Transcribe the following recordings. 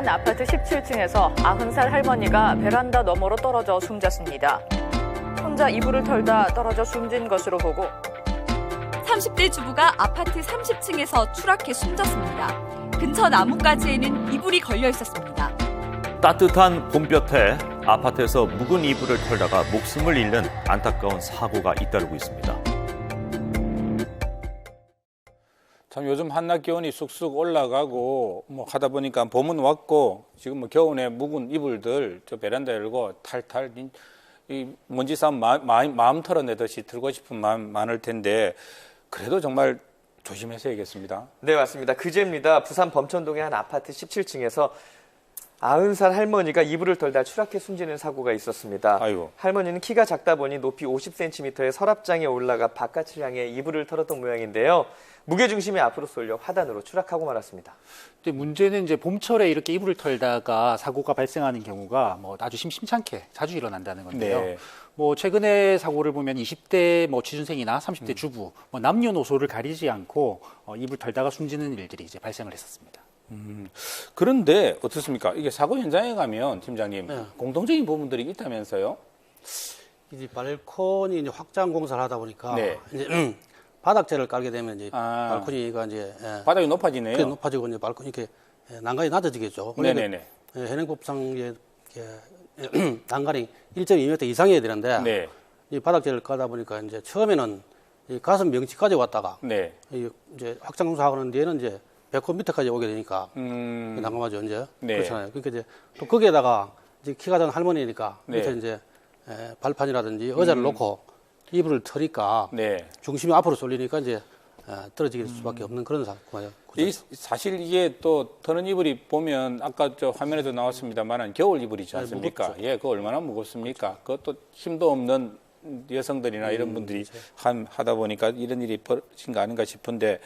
한 아파트 17층에서 90살 할머니가 베란다 너머로 떨어져 숨졌습니다. 혼자 이불을 털다 떨어져 숨진 것으로 보고 30대 주부가 아파트 30층에서 추락해 숨졌습니다. 근처 나뭇가지에는 이불이 걸려 있었습니다. 따뜻한 봄볕에 아파트에서 묵은 이불을 털다가 목숨을 잃는 안타까운 사고가 잇따르고 있습니다. 참 요즘 한낮 기온이 쑥쑥 올라가고 뭐 하다 보니까 봄은 왔고 지금 뭐 겨울에 묵은 이불들 저 베란다 열고 탈탈 이 먼지 싸움 마음 털어내듯이 들고 싶은 마음 많을 텐데 그래도 정말 조심하셔야겠습니다. 네, 맞습니다. 그제입니다. 부산 범천동의 한 아파트 17층에서 90살 할머니가 이불을 털다 추락해 숨지는 사고가 있었습니다. 아이고. 할머니는 키가 작다 보니 높이 50cm의 서랍장에 올라가 바깥을 향해 이불을 털었던 모양인데요. 무게중심이 앞으로 쏠려 화단으로 추락하고 말았습니다. 근데 문제는 이제 봄철에 이렇게 이불을 털다가 사고가 발생하는 경우가 뭐 아주 심심찮게 자주 일어난다는 건데요. 네. 뭐 최근에 사고를 보면 20대 뭐 취준생이나 30대 주부, 뭐 남녀노소를 가리지 않고 이불 털다가 숨지는 일들이 이제 발생을 했었습니다. 그런데 어떻습니까? 이게 사고 현장에 가면 팀장님 네. 공통적인 부분들이 있다면서요? 이제 발코니 이제 확장 공사를 하다 보니까 네. 이제 바닥재를 깔게 되면 이제 발코니가 이제 바닥이 높아지네요. 그게 높아지고 이제 발코니 이렇게 난간이 낮아지겠죠. 네네네. 현행법상 이제 난간이 1.2m 이상이어야 되는데 네. 이 바닥재를 까다 보니까 이제 처음에는 이 가슴 명치까지 왔다가 네. 이제 확장 공사하는 뒤에는 이제 배꼽 밑에까지 오게 되니까 난감하죠 이제. 네. 그렇잖아요. 그러니까 이제 또 거기에다가 이제 키가 작은 할머니니까 네. 밑에 이제 발판이라든지 의자를 놓고 이불을 트니까 네. 중심이 앞으로 쏠리니까 이제 떨어지게 될 수밖에 없는 그런 사고예요. 사실 이게 또 터는 이불이 보면 아까 저 화면에도 나왔습니다만 겨울 이불이지 않습니까? 무겁죠. 예, 그거 얼마나 무겁습니까? 그것도 힘도 없는 여성들이나 이런 분들이 하다 보니까 이런 일이 벌어진 거 아닌가 싶은데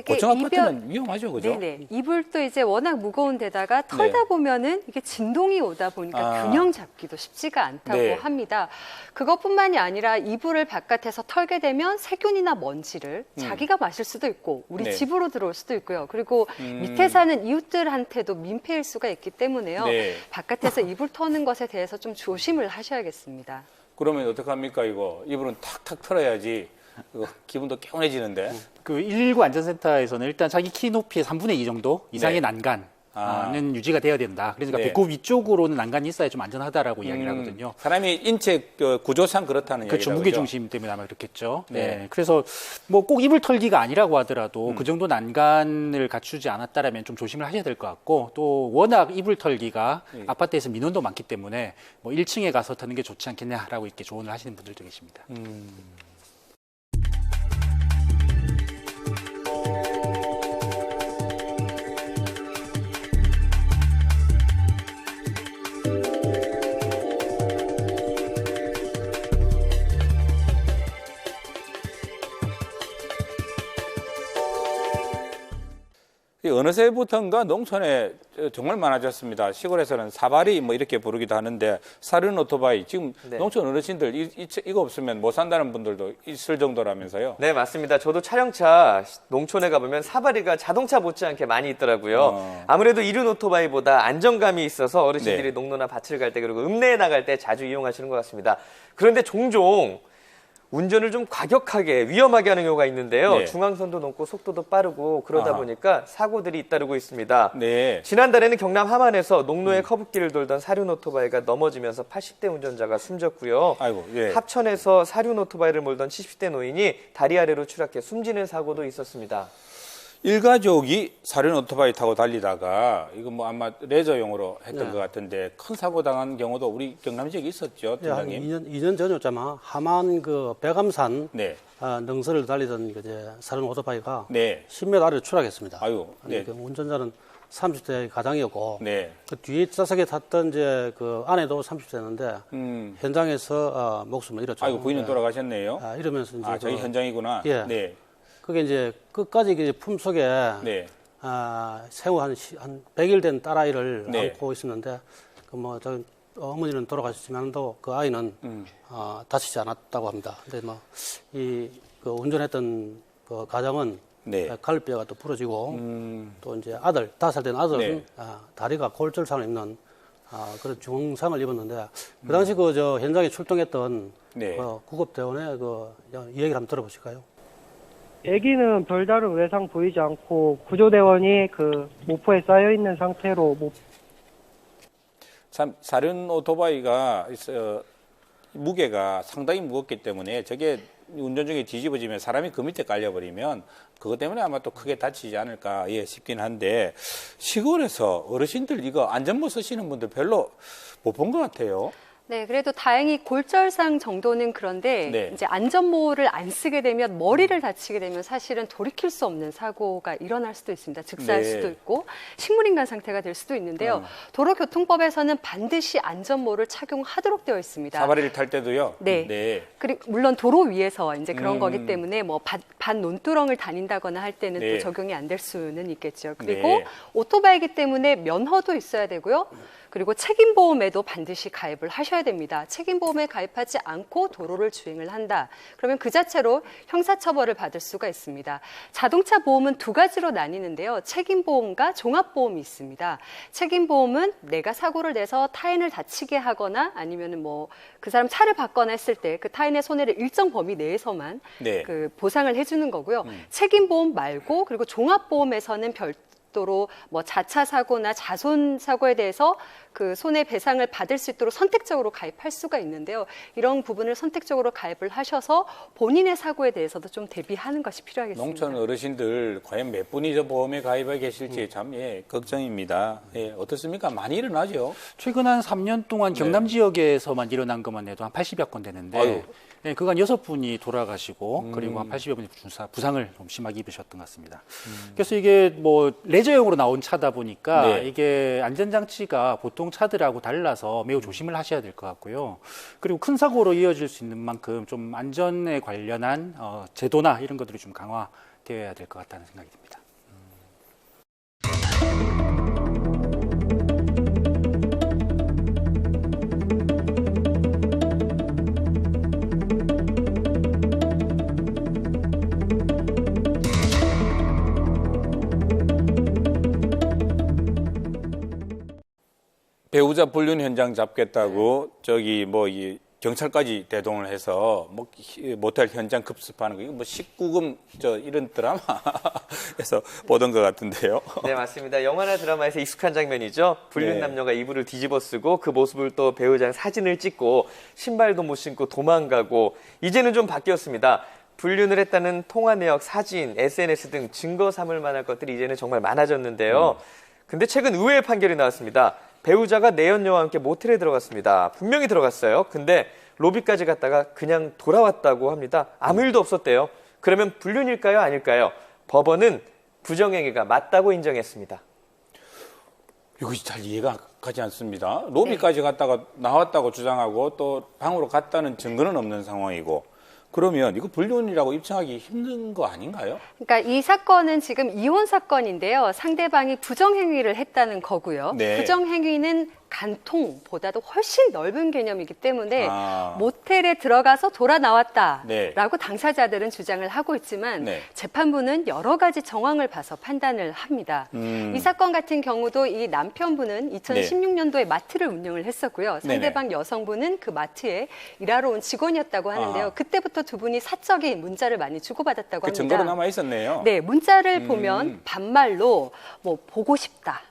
고층 아파트는 위험하죠, 그죠? 네네. 이불도 이제 워낙 무거운 데다가 털다 보면은 이게 진동이 오다 보니까 균형 잡기도 쉽지가 않다고 네. 합니다. 그것뿐만이 아니라 이불을 바깥에서 털게 되면 세균이나 먼지를 자기가 마실 수도 있고 우리 네. 집으로 들어올 수도 있고요. 그리고 밑에 사는 이웃들한테도 민폐일 수가 있기 때문에요. 네. 바깥에서 이불 터는 것에 대해서 좀 조심을 하셔야겠습니다. 그러면 어떡합니까, 이거? 이불은 탁탁 털어야지 기분도 개운해지는데. 그 119 안전센터에서는 일단 자기 키 높이의 3분의 2 정도 이상의 네. 난간은 유지가 돼야 된다. 그러니까 네. 배꼽 위쪽으로는 난간이 있어야 좀 안전하다라고 이야기를 하거든요. 사람이 인체 구조상 그렇다는 그렇죠. 얘기죠. 무게중심 때문에 아마 그렇겠죠. 네. 네. 그래서 뭐 꼭 이불 털기가 아니라고 하더라도 그 정도 난간을 갖추지 않았다라면 좀 조심을 하셔야 될 것 같고 또 워낙 이불 털기가 아파트에서 민원도 많기 때문에 뭐 1층에 가서 터는 게 좋지 않겠냐라고 이렇게 조언을 하시는 분들도 계십니다. 어느새부턴가 농촌에 정말 많아졌습니다. 시골에서는 사바리 뭐 이렇게 부르기도 하는데 사륜 오토바이 지금 네. 농촌 어르신들 이거 없으면 못 산다는 분들도 있을 정도라면서요. 네, 맞습니다. 저도 촬영차 농촌에 가보면 사바리가 자동차 못지않게 많이 있더라고요. 아무래도 이륜 오토바이보다 안정감이 있어서 어르신들이 네. 농로나 밭을 갈 때 그리고 읍내에 나갈 때 자주 이용하시는 것 같습니다. 그런데 종종 운전을 좀 과격하게 위험하게 하는 경우가 있는데요. 네. 중앙선도 높고 속도도 빠르고 그러다 보니까 사고들이 잇따르고 있습니다. 네. 지난달에는 경남 함안에서 농로의 커브길을 돌던 사륜 오토바이가 넘어지면서 80대 운전자가 숨졌고요. 아이고, 예. 합천에서 사륜 오토바이를 몰던 70대 노인이 다리 아래로 추락해 숨지는 사고도 있었습니다. 일가족이 사륜 오토바이 타고 달리다가 이거 뭐 아마 레저용으로 했던 것 같은데 큰 사고 당한 경우도 우리 경남 지역에 있었죠, 한 팀장님. 2년 전이었잖아. 함안 그 백암산 네. 능선을 달리던 이제 사륜 오토바이가 네. 10m 아래로 추락했습니다. 아유, 네. 그 운전자는 30대 가장이었고 네. 그 뒤에 좌석에 탔던 이제 그 아내도 30대였는데 현장에서 목숨을 잃었죠. 아이고, 부인은 돌아가셨네요. 이러면서 이제 저희 현장이구나. 예. 네. 그게 이제 끝까지 이제 품속에 네. 생후 한 100일 된 딸아이를 네. 안고 있었는데 그 뭐 어머니는 돌아가셨지만도 그 아이는 다치지 않았다고 합니다. 근데 뭐 이 그 운전했던 그 가정은 네. 갈비뼈가 또 부러지고 또 이제 아들 5살 된 아들은 네. 다리가 골절상을 입는 그런 중상을 입었는데 그 당시 그 저 현장에 출동했던 네. 구급대원의 그 이야기를 한번 들어보실까요? 아기는 별다른 외상 보이지 않고 구조대원이 그 모포에 쌓여 있는 상태로 참 사륜 오토바이가 무게가 상당히 무겁기 때문에 저게 운전 중에 뒤집어지면 사람이 그 밑에 깔려버리면 그것 때문에 아마 또 크게 다치지 않을까 싶긴 한데 시골에서 어르신들 이거 안전모 쓰시는 분들 별로 못 본 것 같아요. 네, 그래도 다행히 골절상 정도는 그런데 네. 이제 안전모를 안 쓰게 되면 머리를 다치게 되면 사실은 돌이킬 수 없는 사고가 일어날 수도 있습니다. 즉사할 네. 수도 있고 식물인간 상태가 될 수도 있는데요. 도로교통법에서는 반드시 안전모를 착용하도록 되어 있습니다. 사다리를 탈 때도요. 네. 네. 그리고 물론 도로 위에서 이제 그런 거기 때문에 뭐 반 논두렁을 다닌다거나 할 때는 네. 또 적용이 안 될 수는 있겠죠. 그리고 네. 오토바이기 때문에 면허도 있어야 되고요. 그리고 책임보험에도 반드시 가입을 하셔야 됩니다. 책임보험에 가입하지 않고 도로를 주행을 한다. 그러면 그 자체로 형사처벌을 받을 수가 있습니다. 자동차 보험은 두 가지로 나뉘는데요. 책임보험과 종합보험이 있습니다. 책임보험은 내가 사고를 내서 타인을 다치게 하거나 아니면은 뭐 그 사람 차를 받거나 했을 때 그 타인의 손해를 일정 범위 내에서만 네. 그 보상을 해주는 거고요. 책임보험 말고 그리고 종합보험에서는 별도로 뭐 자차 사고나 자손 사고에 대해서 그 손해배상을 받을 수 있도록 선택적으로 가입할 수가 있는데요. 이런 부분을 선택적으로 가입을 하셔서 본인의 사고에 대해서도 좀 대비하는 것이 필요하겠습니다. 농촌 어르신들 과연 몇 분이 저 보험에 가입해 계실지 참 걱정입니다. 어떻습니까? 많이 일어나죠. 최근 한 3년 동안 경남 지역에서만 일어난 것만 해도 한 80여 건 되는데 아유. 네, 그간 6분이 돌아가시고 그리고 한 80여 분이 부상을 좀 심하게 입으셨던 것 같습니다. 그래서 이게 뭐 레저용으로 나온 차다 보니까 네. 이게 안전장치가 보통 차들하고 달라서 매우 조심을 하셔야 될 것 같고요. 그리고 큰 사고로 이어질 수 있는 만큼 좀 안전에 관련한 제도나 이런 것들이 좀 강화되어야 될 것 같다는 생각이 듭니다. 배우자 불륜 현장 잡겠다고 저기 뭐 이 경찰까지 대동을 해서 뭐 모텔 현장 급습하는 거 이거 뭐 19금 이런 드라마에서 보던 것 같은데요. 네, 맞습니다. 영화나 드라마에서 익숙한 장면이죠. 불륜 네. 남녀가 이불을 뒤집어 쓰고 그 모습을 또 배우자는 사진을 찍고 신발도 못 신고 도망가고 이제는 좀 바뀌었습니다. 불륜을 했다는 통화 내역, 사진, SNS 등 증거 삼을 만한 것들이 이제는 정말 많아졌는데요. 근데 최근 의외의 판결이 나왔습니다. 배우자가 내연녀와 함께 모텔에 들어갔습니다. 분명히 들어갔어요. 근데 로비까지 갔다가 그냥 돌아왔다고 합니다. 아무 일도 없었대요. 그러면 불륜일까요? 아닐까요? 법원은 부정행위가 맞다고 인정했습니다. 이거 잘 이해가 가지 않습니다. 로비까지 갔다가 나왔다고 주장하고 또 방으로 갔다는 증거는 없는 상황이고 그러면 이거 불륜이라고 입증하기 힘든 거 아닌가요? 그러니까 이 사건은 지금 이혼 사건인데요. 상대방이 부정행위를 했다는 거고요. 네. 부정행위는 간통보다도 훨씬 넓은 개념이기 때문에 아. 모텔에 들어가서 돌아 나왔다라고 네. 당사자들은 주장을 하고 있지만 네. 재판부는 여러 가지 정황을 봐서 판단을 합니다. 이 사건 같은 경우도 이 남편분은 2016년도에 마트를 운영을 했었고요. 상대방 여성분은 그 마트에 일하러 온 직원이었다고 하는데요. 아. 그때부터 두 분이 사적인 문자를 많이 주고받았다고 그 합니다. 증거로 남아 있었네요. 네, 문자를 보면 반말로 뭐 보고 싶다.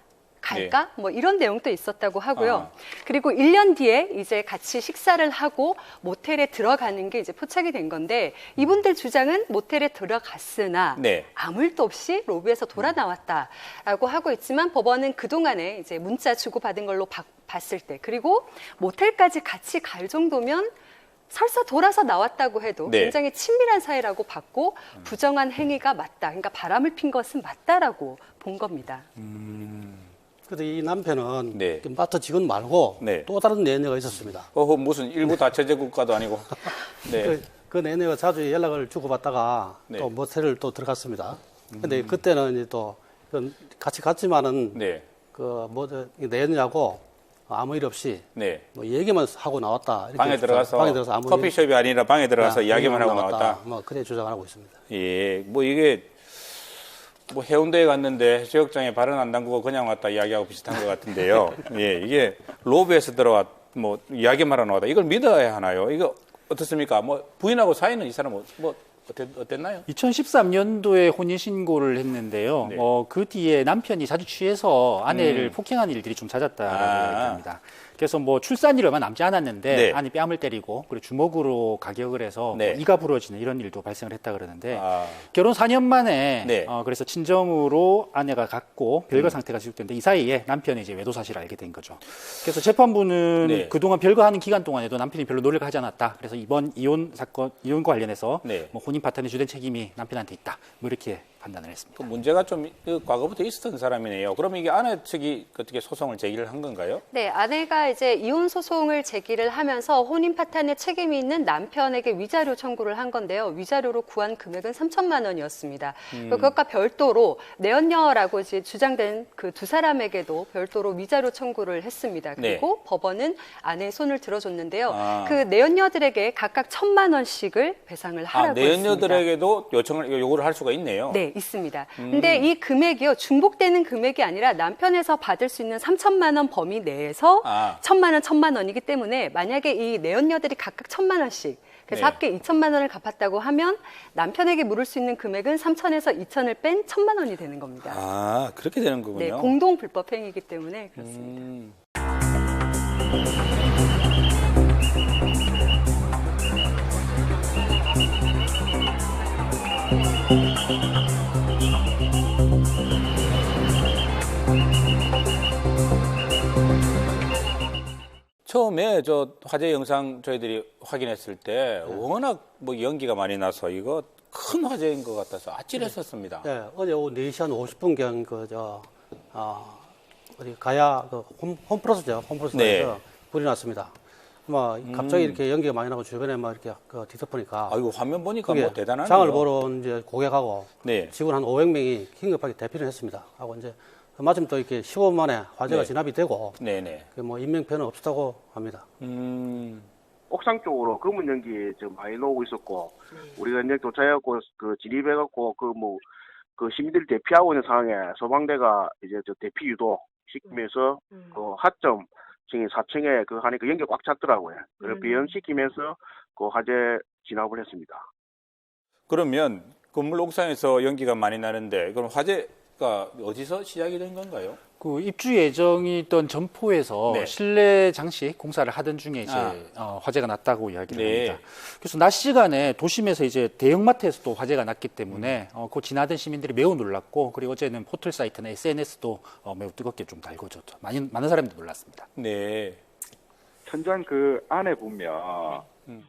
갈까? 네. 뭐 이런 내용도 있었다고 하고요. 아. 그리고 1년 뒤에 이제 같이 식사를 하고 모텔에 들어가는 게 이제 포착이 된 건데 이분들 주장은 모텔에 들어갔으나 네. 아무 일도 없이 로비에서 돌아 나왔다라고 하고 있지만 법원은 그동안에 이제 문자 주고받은 걸로 봤을 때 그리고 모텔까지 같이 갈 정도면 설사 돌아서 나왔다고 해도 네. 굉장히 친밀한 사이라고 봤고 부정한 행위가 맞다. 그러니까 바람을 핀 것은 맞다라고 본 겁니다. 그런데 이 남편은 네. 마트 직원 말고 네. 또 다른 내내가 있었습니다. 무슨 일부 다처제 국가도 아니고. 네. 그 내내가 자주 연락을 주고받다가 네. 또 모텔을 또 들어갔습니다. 근데 그때는 이제 또 같이 갔지만은 네. 내내하고 아무 일 없이 네. 뭐 얘기만 하고 나왔다. 이렇게 방에 들어가서 아무 커피숍이 아니라 방에 들어가서 일- 이야기만 하고 얘기만 나왔다. 뭐 그래 주장을 하고 있습니다. 예, 뭐 이게 뭐 해운대에 갔는데 해수욕장에 발은 안 담그고 그냥 왔다 이야기하고 비슷한 것 같은데요. 예, 이게 로비에서 들어왔 뭐 이야기만 하러 나왔다. 이걸 믿어야 하나요? 이거 어떻습니까? 뭐 부인하고 사이는 이 사람 뭐 어땠나요? 2013년도에 혼인신고를 했는데요. 네. 그 뒤에 남편이 자주 취해서 아내를 폭행하는 일들이 좀 잦았다고 얘기합니다. 그래서 뭐 출산일이 얼마 남지 않았는데 네. 아내 뺨을 때리고 그리고 주먹으로 가격을 해서 네. 뭐 이가 부러지는 이런 일도 발생을 했다 그러는데 아. 결혼 4년 만에 네. 그래서 친정으로 아내가 갔고 별거 상태가 지속됐는데 이 사이에 남편이 이제 외도 사실을 알게 된 거죠. 그래서 재판부는 네. 그동안 별거하는 기간 동안에도 남편이 별로 노력을 하지 않았다. 그래서 이번 이혼과 관련해서 네. 뭐 혼인 파탄의 주된 책임이 남편한테 있다. 뭐 이렇게 판단을 했습니다. 그 문제가 좀 과거부터 있었던 사람이네요. 그럼 이게 아내 측이 어떻게 소송을 제기를 한 건가요? 네, 아내가 이제 이혼 소송을 제기를 하면서 혼인 파탄의 책임이 있는 남편에게 위자료 청구를 한 건데요. 위자료로 구한 금액은 3천만 원이었습니다. 그것과 별도로 내연녀라고 이제 주장된 그 두 사람에게도 별도로 위자료 청구를 했습니다. 그리고 네. 법원은 아내의 손을 들어줬는데요. 아. 그 내연녀들에게 각각 1,000만 원씩을 배상을 하라고 했습니다. 내연녀들에게도 요구를 할 수가 있네요. 네, 있습니다. 근데 이 금액이요, 중복되는 금액이 아니라 남편에서 받을 수 있는 3천만 원 범위 내에서 1,000만 원이기 때문에 만약에 이 내연녀들이 각각 1,000만 원씩 그래서 네. 합계 2천만 원을 갚았다고 하면 남편에게 물을 수 있는 금액은 3천에서 2천을 뺀 1,000만 원이 되는 겁니다. 아, 그렇게 되는 거군요. 네, 공동 불법 행위이기 때문에 그렇습니다. 처음에 저 화재 영상 저희들이 확인했을 때 워낙 뭐 연기가 많이 나서 이거 큰 화재인 것 같아서 아찔했었습니다. 네, 어제 오후 4시 한 50분경 어디 가야 홈플러스죠. 홈플러스에서 네. 불이 났습니다. 뭐 갑자기 이렇게 연기가 많이 나고 주변에 막 이렇게 뒤덮으니까 아이고 화면 보니까 그게 뭐 대단하네요. 장을 보러 온 이제 고객하고 네. 직원 한 500명이 긴급하게 대피를 했습니다. 하고 이제 마침 또 이렇게 15분 만에 화재가 네. 진압이 되고 네네. 뭐 인명피해는 없었다고 합니다. 옥상 쪽으로 검은 연기 좀 많이 나오고 있었고 우리가 이제 도착해갖고 그 진입해갖고 그 시민들이 대피하고 있는 상황에 소방대가 이제 저 대피 유도 시키면서 그 하점 층이 4층에 그 하니까 연기가 꽉 찼더라고요. 그래서 비염시키면서 그 화재 진압을 했습니다. 그러면 건물 옥상에서 연기가 많이 나는데 그럼 화재가 어디서 시작이 된 건가요? 그 입주 예정이 있던 점포에서 네. 실내 장식 공사를 하던 중에 이제 화재가 났다고 이야기를 네. 합니다. 그래서 낮 시간에 도심에서 이제 대형마트에서도 화재가 났기 때문에 그 지나던 시민들이 매우 놀랐고 그리고 어제는 포털 사이트나 SNS도 매우 뜨겁게 좀 달궈졌죠. 많은 사람들이 놀랐습니다. 네. 현장 그 안에 보면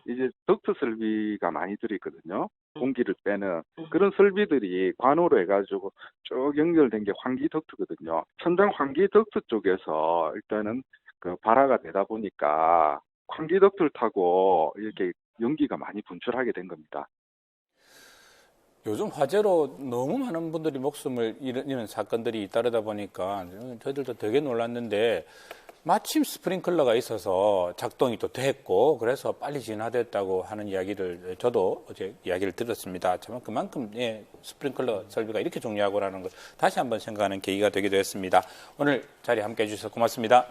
이제 덕트 설비가 많이 들어있거든요. 공기를 빼는 그런 설비들이 관호로 해가지고 쭉 연결된 게 환기 덕트거든요. 천장 환기 덕트 쪽에서 일단은 그 발화가 되다 보니까 환기 덕트를 타고 이렇게 연기가 많이 분출하게 된 겁니다. 요즘 화재로 너무 많은 분들이 목숨을 잃는 사건들이 잇따르다 보니까 저희들도 되게 놀랐는데 마침 스프링클러가 있어서 작동이 또 됐고 그래서 빨리 진화됐다고 하는 이야기를 저도 어제 이야기를 들었습니다. 정말 그만큼 스프링클러 설비가 이렇게 중요하고라는 걸 다시 한번 생각하는 계기가 되기도 했습니다. 오늘 자리에 함께해 주셔서 고맙습니다.